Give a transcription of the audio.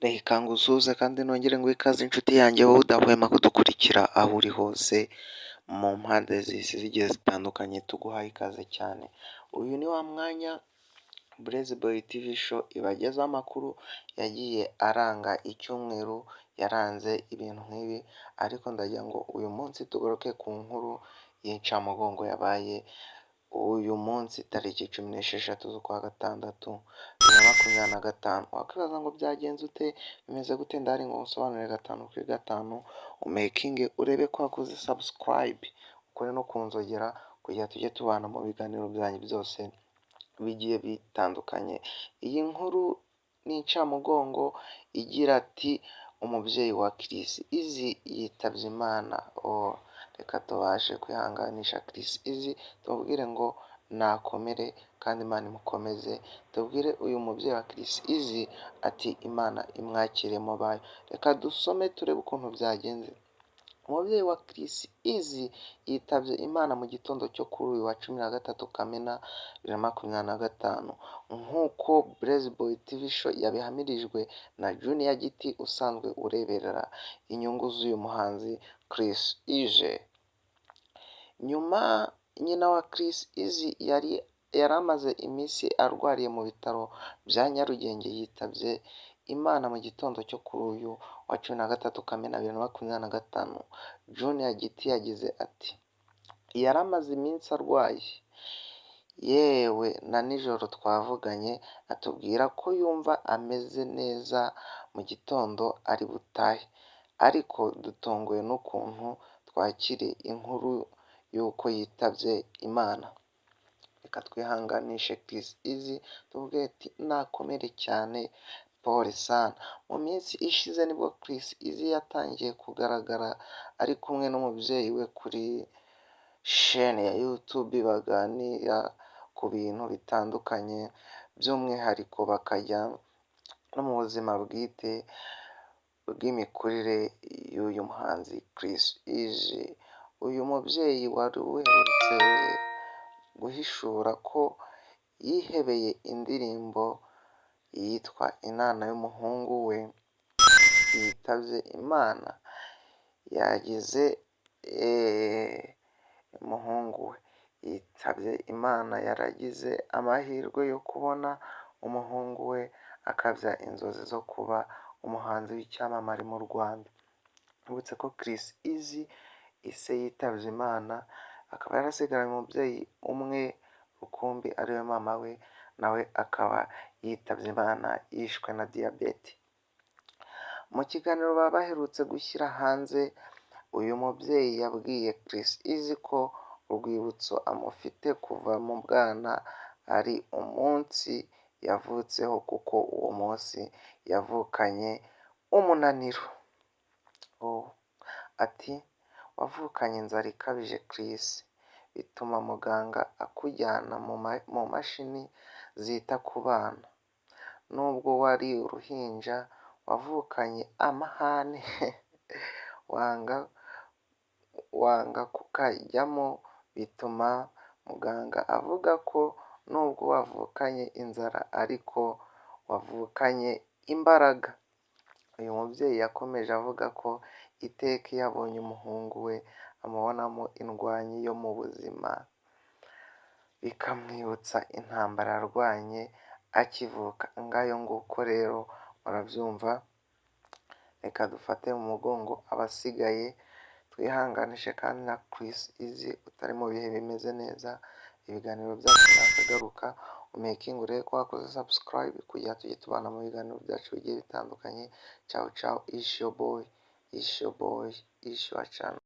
Reka ngusuhuze kandi nongere nguhe ikaze inshuti yanjye wowe udahwema kudukurikira aho uri hose mu mpande z'isi zigiye zitandukanye, tuguhaye ikaze cyane. Uyu ni wa mwanya Burezi Boy TV show ibagezaho amakuru yagiye aranga icyumweru, yaranze ibintu nk'ibi, ariko ndagira ngo uyu munsi tugaruke ku nkuru y'incamugongo yabaye uyu munsi tariki 16 z'ukwa gatandatu 2025. Wakwibaza ngo byagenze ute, bimeze gute? Ndahari ngo usobanurire gatanu kuri gatanu, umekinge urebe ko wakoze subscribe, ukore no kunzogera kugira tujye tubana mu biganiro byanyu byose bigiye bitandukanye. Iyi nkuru ni incamugongo igira ati umubyeyi wa Chris Easy yitabye Imana. Reka tubashe kwihanganisha Chris Easy, tubabwire ngo nakomere kandi Imana imukomeze. Tubwire uyu mubyeyi wa Chris Easy ati Imana imwakire mu bayo. Reka dusome turebe ukuntu byagenze. Umubyeyi wa Chris Easy yitabye Imana mu gitondo cyo kuri uyu wa 13 Kamena 2025, nk'uko Burezi Boy TV show yabihamirijwe na Junior Giti usanzwe ureberera inyungu z'uyu muhanzi Chris Easy. Nyina wa Chris Easy yari amaze iminsi arwariye mu bitaro bya Nyarugenge, yitabye Imana mu gitondo cyo kuri uyu wa 13 Kamena 2025. Junior Giti yagize ati yari amaze iminsi arwaye, yewe na nijoro twavuganye atubwira ko yumva ameze neza mu gitondo ari butahe, ariko dutunguwe n'ukuntu twakiriye inkuru y'uko yitabye Imana. Reka twihanganishe Chris Easy, tuvuge ati nakomere cyane, pole sana. Mu minsi ishize nibwo Chris Easy yatangiye kugaragara ari kumwe n'umubyeyi we kuri chaîne ya YouTube, baganira ku bintu bitandukanye, by'umwihariko bakajya no mu buzima bwite bw'imikurire y'uyu muhanzi Chris Easy. Uyu mubyeyi wari uherutse guhishura ko yihebeye indirimbo yitwa Inana y'umuhungu we yitabye Imana. Yagize umuhungu we yitabye Imana, yaragize amahirwe yo kubona umuhungu we akabya inzozi zo kuba umuhanzi w'icyamamare mu Rwanda. Twibutse ko Chris Easy ise yitabye Imana, akaba yarasigaranye umubyeyi umwe rukumbi ariwe mama we, nawe akaba yitabye Imana yishwe na diyabete. Mu kiganiro baba baherutse gushyira hanze, uyu mubyeyi yabwiye Chris Easy ko urwibutso amufite kuva mu bwana ari umunsi yavutseho, kuko uwo munsi yavukanye umunaniro. Ati wavukanye inzara ikabije Chris, bituma muganga akujyana mu mashini zita ku bana. Nubwo wari uruhinja wavukanye amahane wanga kukajyamo, bituma muganga avuga ko nubwo wavukanye inzara ariko wavukanye imbaraga. Uyu mubyeyi yakomeje avuga ko iteka iyo abonye umuhungu we amubonamo indwanyi yo mu buzima, bikamwibutsa intambara yarwanye akivuka. Ngayo nguko rero murabyumva, reka dufate mu mugongo abasigaye, twihanganishe kandi na Chris Easy utari mu bihe bimeze neza. Ibiganiro byacu nakagaruka, umekinge urebe ko wakoze subscribe kugira tujye tubana mu biganiro byacu bigiye bitandukanye. Ciao ciao, ish your boy, ish your channel.